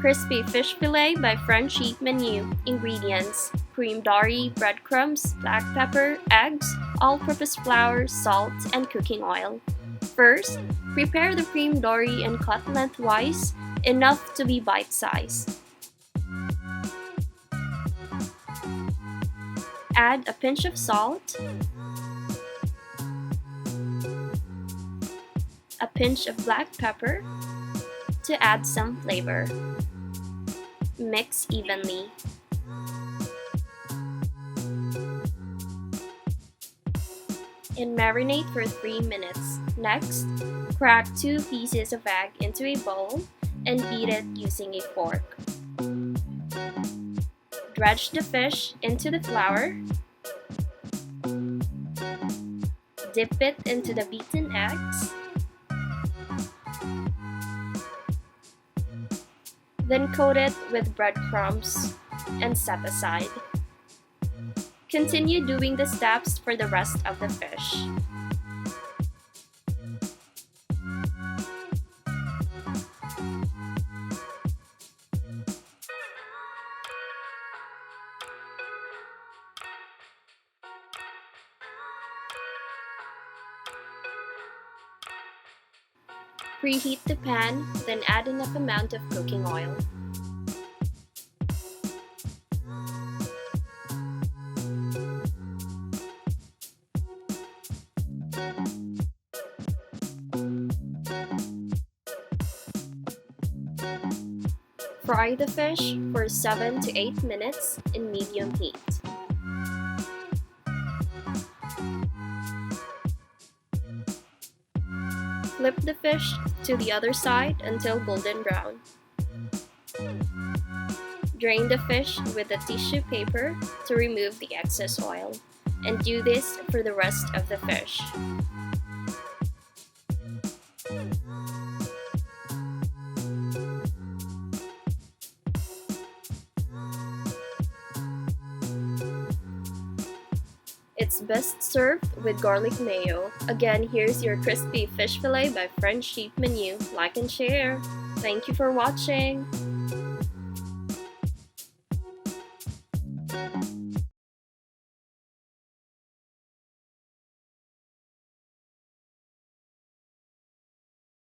Crispy fish fillet by French Sheep Menu. Ingredients: cream dory, breadcrumbs, black pepper, eggs, all-purpose flour, salt, and cooking oil. First, prepare the cream dory and cut lengthwise, enough to be bite-sized. Add a pinch of salt, a pinch of black pepper to add some flavor. Mix evenly. And marinate for 3 minutes. Next, crack 2 pieces of egg into a bowl and beat it using a fork. Dredge the fish into the flour. Dip it into the beaten eggs. Then coat it with breadcrumbs and set aside. Continue doing the steps for the rest of the fish. Preheat the pan, then add enough amount of cooking oil. Fry the fish for 7 to 8 minutes in medium heat. Flip the fish to the other side until golden brown. Drain the fish with a tissue paper to remove the excess oil, and do this for the rest of the fish. It's best served with garlic mayo. Again, here's your crispy fish fillet by French Sheep Menu. Like and share. Thank you for watching.